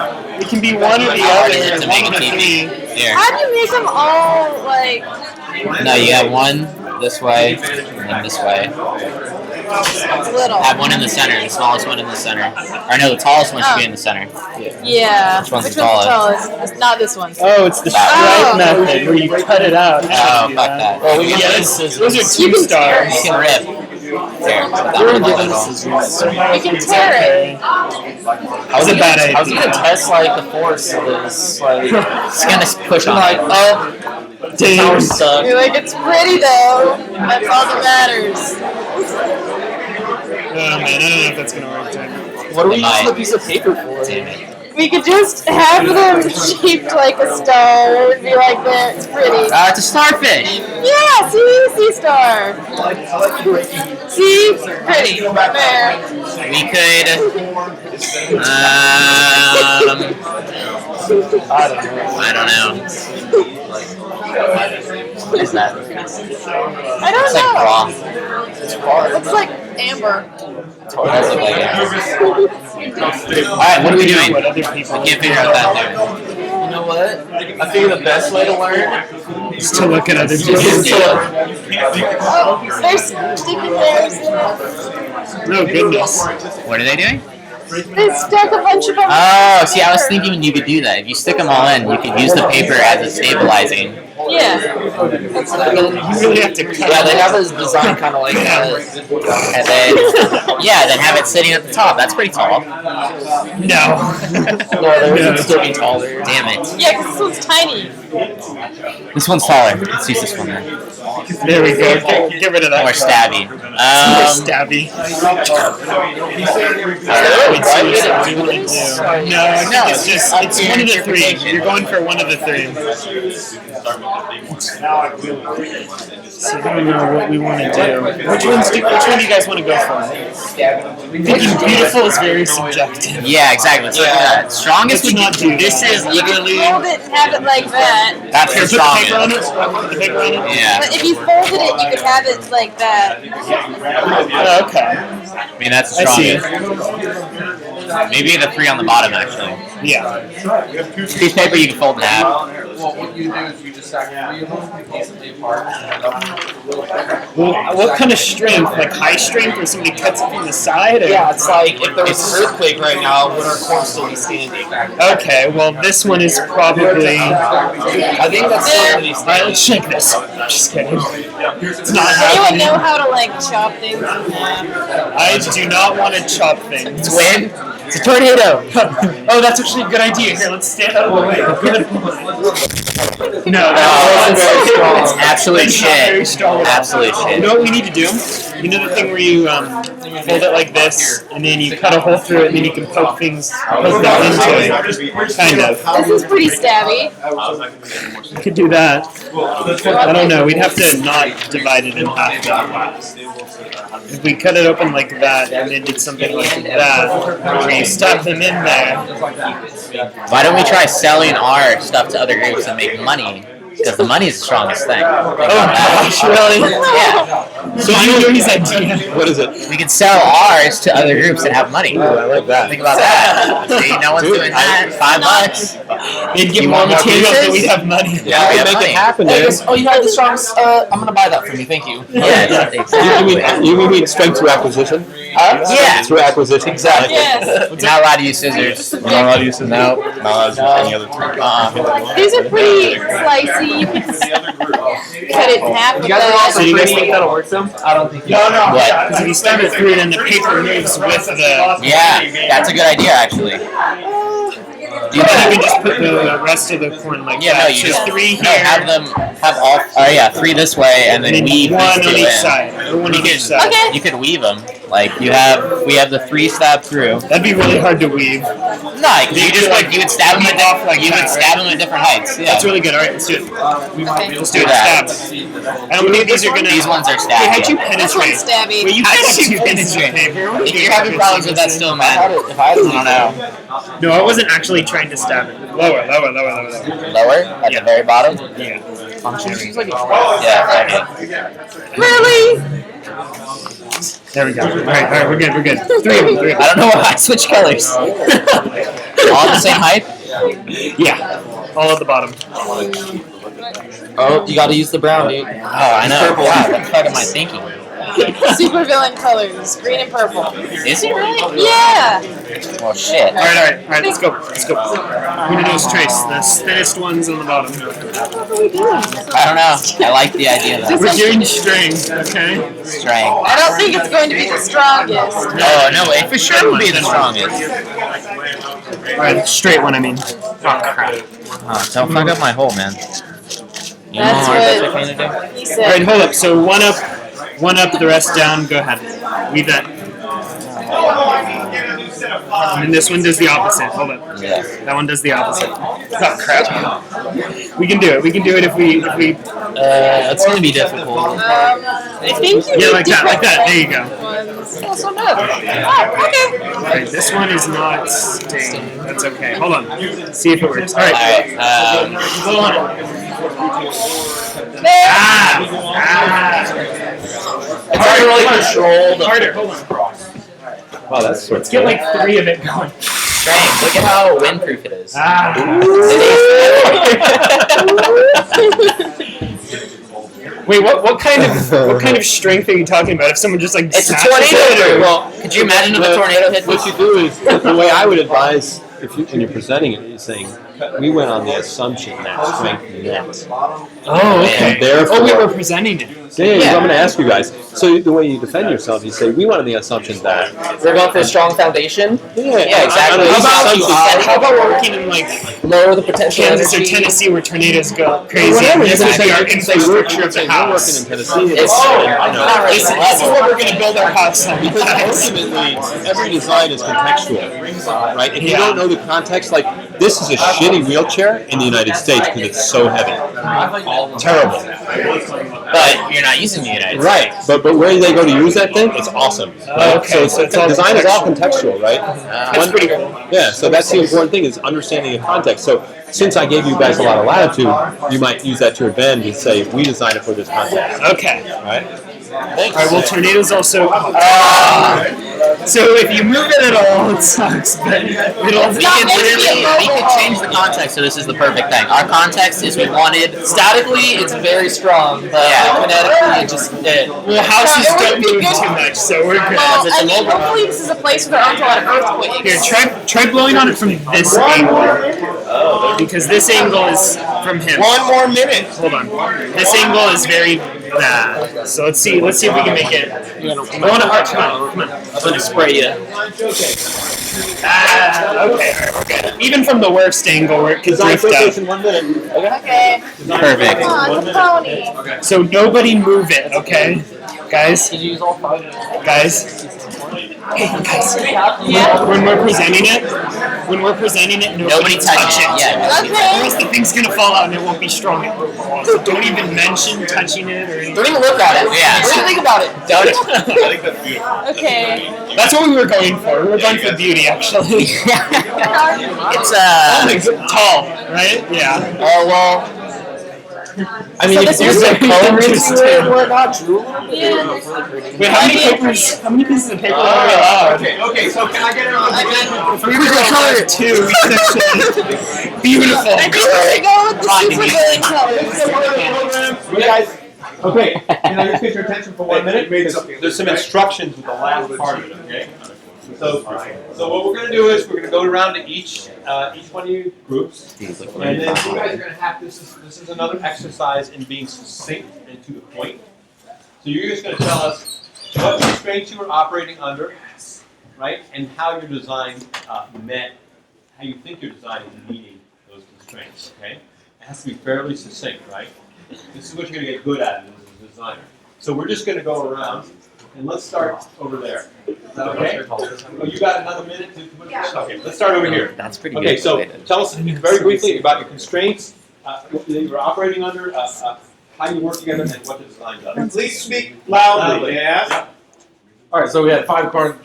It can be one or the Hard other. is it to make One a of the teepee? three. Here. How do you make them all like? No, you have one this way and then this way. Little? Have one in the center, the smallest one in the center. Or no, the tallest one should be in the center. Yeah. Which one's Which the one's the tallest? It's not this one. Oh, it's the That stripe one. method where you cut it out. Oh, fuck that. Well, we can Yeah, use those scissors. are 2 stars. You can rip. There, put that one in the middle. You can tear it. How's That's a bad How's it idea. gonna test like the force of this? Like, it's gonna push on it. Oh, Dang. power suck. You're like, it's pretty though. That's all that matters. Oh man, I don't know if that's gonna work. Damn it. What do we use the piece of paper for? We could just have them shaped like a star. It would be like that. It's pretty. It's a starfish. Yeah, sea star. See? Pretty. There. We could. I don't know. What is that? I don't It's like know. raw. It looks like amber. It does look like it. Alright, what are we doing? What other I people can't figure out that there. You know what? what? I think the best way to learn Just to look at other is people. Oh, there's sticky bears in it. No goodness. What are they doing? They stuck a bunch of them. Oh, see, I was thinking you could do that. If you stick them all in, you could use the paper as a stabilizing. Yeah. You really have to cut Yeah, they have this design kind of like that. And then, then have it sitting at the top. That's pretty tall. No. No, theirs would still be taller. Damn it. Yeah, because this one's tiny. This one's taller. Let's use this one then. There we go. Get rid of that. More stabby. More stabby. No, it's just, it's one of the three. You're going for one of the three. So I don't know what we want to do. Which one do you guys want to go for? Thinking beautiful is very subjective. Yeah, exactly. Let's look at that. Strongest would not do this is literally. Fold it and have it like that. That's the Put the paper on strongest. it. Put the paper on it. Yeah. But if you folded it, you could have it like that. Oh, okay. I mean, that's the I see. strongest. Maybe the three on the bottom, actually. Yeah. Piece of paper you can fold in half. Well, what you do is you just stack 3 of them, piece them apart, Well, what kind of strength? Like high strength, where somebody cuts it from the side? Or? Yeah, it's like if there was an earthquake right now, would our corn still be standing? Okay, well, this one is probably. I think that's still pretty Alright, let's shake this. I'm just kidding. It's not Anyone know happening. how to like chop things in half? I do not want to chop things. Wind? It's a tornado! Oh, that's actually a good idea. Here, let's stand out of the way. Good. No, It's absolute It's not very shit. strong. Absolute You shit. know what we need to do? You know the thing where you fold it like this, and then you cut a hole through it, and then you can poke them into it. Kind of. This is pretty stabby. You could do that. I don't know. We'd have to not divide it in half. If we cut it open like that, and then did something like that, where you stuff them in there. Why don't we try selling our stuff to other groups and make money? Because the money is the strongest thing. Oh gosh, really? Yeah. So I know his idea. What is it? We could sell ours to other groups and have money. I like that. Think about that. See, no one's doing that. $5. They'd get You more want more materials, but pieces? we'd have money. Yeah, we make it happen, Hey, dude. oh, you have the strongest. I'm gonna buy that from you. Thank you. Yeah, exactly. You mean strength through acquisition? Yeah. Through acquisition. Exactly. Yes. You're not allowed to use scissors. Not allowed to use scissors. No. Not allowed to use any other tool. These are pretty slicey. You can cut it in half with that. So you guys think that'll work though? I don't think. No. What? Because if you stab it through, then the paper moves with the. Yeah, that's a good idea, actually. You can just put the rest of the corn like Yeah, that. no, you So just 3 no, here, have them have all. Oh yeah, 3 this way, and then and then weave 1 these on 2 each in. side. Or 1 on each side. Okay. You could weave them. Like we have the 3 stab through. That'd be really hard to weave. No, because you just like you would stab them at different heights. Yeah. That's really good. All right, let's do it. Let's do it. that. Stab. I don't think these are gonna. These ones are Hey, how'd stabby. you This penetrate? one's stabby. Wait, you How'd penetrate you penetrate? paper. What are If you you're having doing? problems with that, still man. I don't know. No, I wasn't actually trying to stab it. Lower. Lower at the very bottom. Yeah. Yeah. Really? There we go. All right, we're good. 3 of them. I don't know why I switched colors. All the same height. Yeah. All at the bottom. Oh, you got to use the brown, dude. Oh, I know. Wow, what the fuck am I thinking? Super villain colors, green and purple. Is he really? Yeah. Well, shit. All right. Let's go. We're gonna do is trace the thinnest ones on the bottom. I don't know. I like the idea of that. We're doing string, okay? Strength. I don't think it's going to be the strongest. Oh, no, it for sure would be the strongest. All right, straight one. I mean. Oh crap! Oh, don't fuck up my hole, man. You know That's what what I'm trying to do? he All right, said. hold up. So one up, the rest down. Go ahead. Weave that. And then this one does the opposite. Hold up. Yeah. That one does the opposite. Oh crap! We can do it. We can do it if we. It's gonna be difficult. I think you Yeah, need like that. different There you go. ones. Oh, so good. Oh, okay. Alright, this one is not stained. That's okay. Hold on. See if it works. Alright. Alright, Go on. There. it's hard to really control the. Harder. Hold on. Wow, that's Let's get like 3 of it going. Strength. Look at how windproof it is. Wait, what kind of strength are you talking about? If someone just like It's a smashes tornado. it, or- Well, could you imagine if a tornado hit? What you do is, the way I would advise, when you're presenting it, you're saying, we went on the assumption that strength meant. Oh, okay. And therefore, Oh, we were presenting it. I'm going to ask you guys. So the way you defend yourself, you say, we went on the assumption that. We're going for a strong foundation. Yeah, exactly. How about working in like lower the potential Kansas or energy? Tennessee where tornadoes go crazy? Whatever, This you would can be say our we're infrastructure of the working house. in Tennessee. It's This is what we're going to build our house on. Because ultimately, every design is contextual, right? If you don't know the context, like this is a shitty wheelchair in the United States because it's so heavy, terrible. But you're not using the United States. Right, but where they go to use that thing, it's awesome. Right? Okay, so it's all design is all contextual, right? That's pretty cool. Yeah, so that's the important thing is understanding the context. So since I gave you guys a lot of latitude, you might use that to your advantage and say, we designed it for this context. Okay. Right? Thanks. All right, well, tornadoes also... so if you move it at all, it sucks, but it'll... We can change the context, so this is the perfect thing. Our context is we wanted... Statically, it's very strong, but kinetically, it just... Well, houses don't move too much, so we're good. Well, I mean, hopefully this is a place where there aren't a lot of earthquakes. Here, try blowing on it from this angle. Because this angle is from him. One more minute. Hold on. This angle is very bad. So let's see if we can make it. Come on. I'm gonna spray you. Okay. Even from the worst angle where it could drift up. 1 minute. Okay. Perfect. Come on, it's a pony. So nobody move it, okay? Guys? Guys? Hey, guys. When we're presenting it, nobody touch it. Yeah. Okay. Or else the thing's gonna fall out and it won't be strong. So don't even mention touching it or anything. Don't even look at it. Yeah. Don't even think about it. Don't. Okay. That's what we were going for. We were going for beauty, actually. It's tall, right? Yeah. Oh well. I mean, So you this said color interesting. We're not true. Yeah. Wait, how many pieces of paper are we allowed? Okay, so can I get it on the If we were going to color it too, we could actually... Beautiful. I think we're gonna go with the super villain colors. You guys, okay, can I just get your attention for 1 minute? There's some instructions with the last part of it, okay? So what we're going to do is we're going to go around to each one of your groups, and then you guys are going to have this is another exercise in being succinct and to the point. So you're just going to tell us what constraints you were operating under, right, and how your design how you think your design is meeting those constraints. Okay, it has to be fairly succinct, right? This is what you're going to get good at as a designer. So we're just going to go around. And let's start over there. Is that okay? Oh, you got another minute to put this? Okay, let's start over here. That's pretty good. Okay, so tell us very briefly about your constraints that you were operating under, how you work together, and what the design does. Please speak loudly, yes? All right, so we had five corn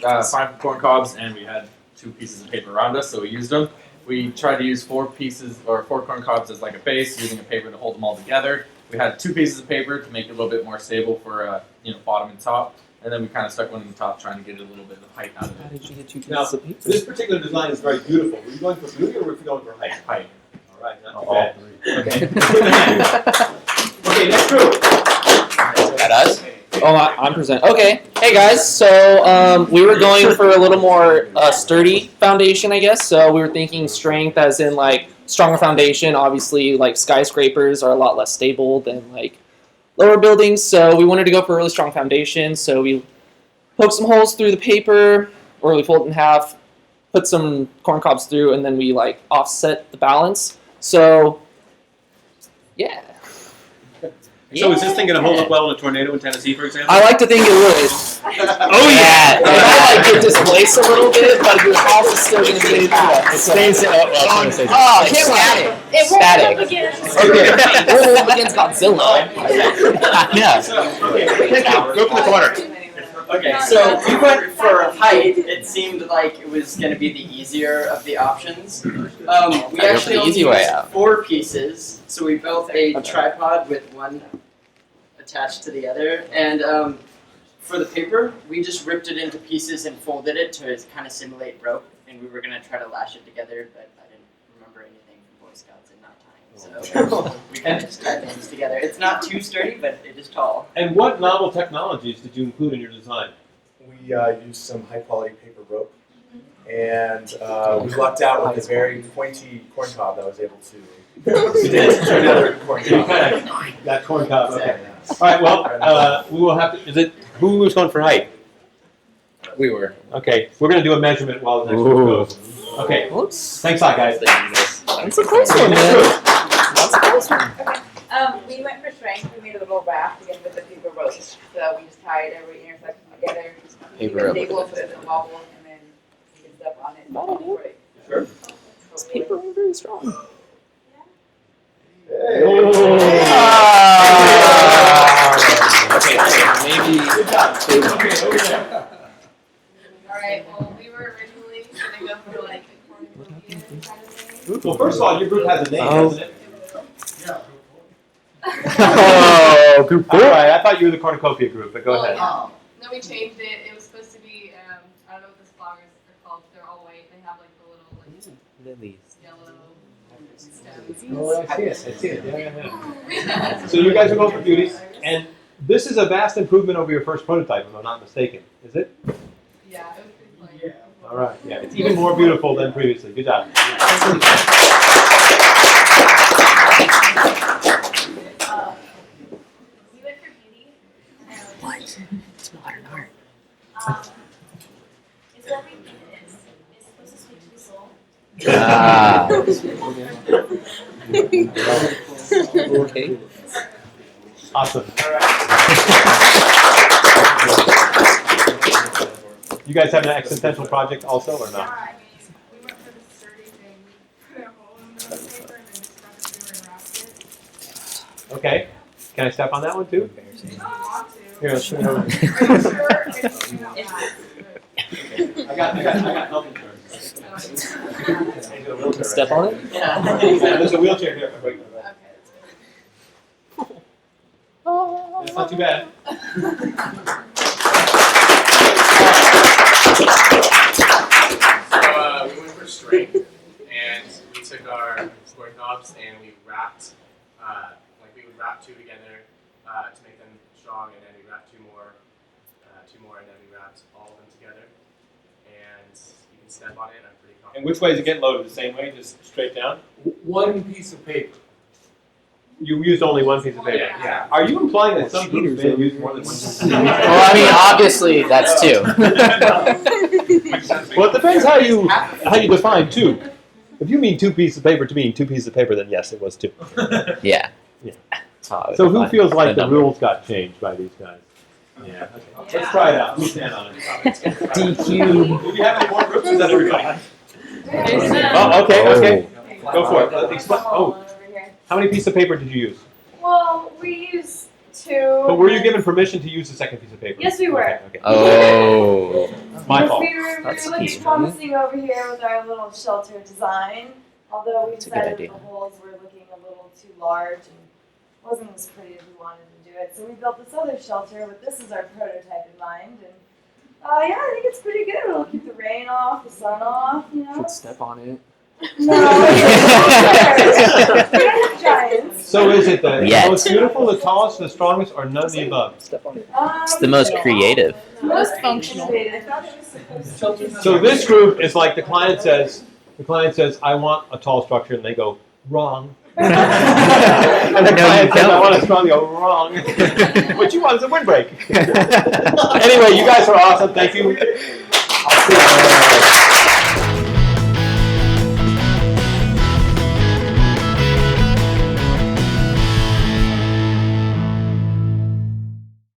cobs, and we had 2 pieces of paper around us, so we used them. We tried to use 4 corn cobs as like a base, using a paper to hold them all together. We had 2 pieces of paper to make it a little bit more stable for bottom and top. And then we kind of stuck one in the top, trying to get a little bit of height out of it. How did you get 2 pieces Now, of paper? this particular design is very beautiful. Were you going for beauty or were you going for height? Height. All right, not too All bad. 3. Okay. Okay, next group. That us? Oh, I'm presenting. Okay. Hey guys. So we were going for a little more sturdy foundation, I guess. So we were thinking strength, as in like stronger foundation. Obviously, like skyscrapers are a lot less stable than like lower buildings. So we wanted to go for a really strong foundation. So we poked some holes through the paper, or we fold it in half, put some corn cobs through, and then we like offset the balance. So yeah. So is this thing going to hold up well in a tornado in Tennessee, for example? I like to think it would. Oh yeah! It might like get displaced a little bit, but your house is still going to be It stays up. static. It won't Static. up again. Okay. We're up against Godzilla. Yeah. Go for the corner. Okay, so we went for height. It seemed like it was going to be the easier of the options. We actually only used 4 pieces, so we built a tripod with one attached to the other. And for the paper, we just ripped it into pieces and folded it to kind of simulate rope and we were gonna try to lash it together, but I didn't remember anything from Boy Scouts in that time, so we kind of just tied things together. It's not too sturdy, but it is tall. And what novel technologies did you include in your design? We used some high quality paper rope, and we lucked out with a very pointy corn cob that was able to turn another corn You cob. kind of got corn cob. Okay. All right. Well, we will have to. Is it who was going for height? We were. Okay. We're going to do a measurement while the next group goes. Okay. Whoops. Thanks a lot, guys. That's a close one, man. That's a close one. We went for strength. We made a little raft again with the paper ropes. So we just tied every intersection together. Paper Keep it rope. stable so it doesn't wobble, and then you can step on it. Right. Sure. This paper is very strong. Okay, maybe. Good job. Okay, over there. Alright, well, we were originally gonna go for like the cornucopia kind of thing. Well, first of all, your group has a name, doesn't it? Oh, group All right. I thought you were the cornucopia group, but go ahead. Then we changed it. It was supposed to be, I don't know what the flowers are called. They're all white. They have like the little like Lilies. yellow stems. Oh, I see it. I see it. Yeah. So you guys are going for beauties, and this is a vast improvement over your first prototype, if I'm not mistaken. Is it? Yeah, it was pretty fun. All right. Yeah. It's even more beautiful than previously. Good job. We went for beauty. What? It's modern art. It's what we think it is. It's supposed to speak to the soul. Okay. Awesome. You guys have an existential project also, or not? I mean, we went for the sturdy thing. We put a hole in the paper and then just stuck it through and wrapped it. Okay. Can I step on that one too? You don't want to. Here, let's turn it over. Are you sure it's not bad? I got health insurance. Step on it? Yeah, there's a wheelchair here. Wait. It's not too bad. So we went for strength, and we took our square knobs and we wrapped, like we would wrap two together to make them strong, and then we wrapped two more, and then we wrapped all of them together. And you can step on it, and I'm pretty confident. And which way is it getting loaded? The same way, just straight down? One piece of paper. You used only one piece of paper. Yeah. Are you implying that some groups may use more than one piece of paper? Well, I mean, obviously, that's two. Well, it depends how you define two. If you mean two pieces of paper to mean two pieces of paper, then yes, it was two. Yeah. Yeah. Oh, So who feels like the number. rules got changed by these guys? Yeah. Okay. Let's try it out. Who's stand on it? DQ. Do we have any more groups? Is that everybody? Oh, okay, okay. Go for it. Oh, how many pieces of paper did you use? Well, we used two. But were you given permission to use the second piece of paper? Yes, we were. Okay, okay. Oh. My fault. We were That's looking easy. promising over here with our little shelter design. Although we That's a good decided idea. the holes were looking a little too large and wasn't as pretty as we wanted to do it. So we built this other shelter with this as our prototype in mind. And yeah, I think it's pretty good. It'll keep the rain off, the sun off, you know. Should step on it. No, we don't have giants. So is it the Yet. most beautiful, the tallest, the strongest, or none of the above? Step on it. It's the most creative. Most functional. I thought it was supposed to be. So this group is like the client says, I want a tall structure, and they go, wrong. And the client says, I want a strong, they go, wrong. What you want is a windbreak. Anyway, you guys are awesome. Thank you. I'll see you.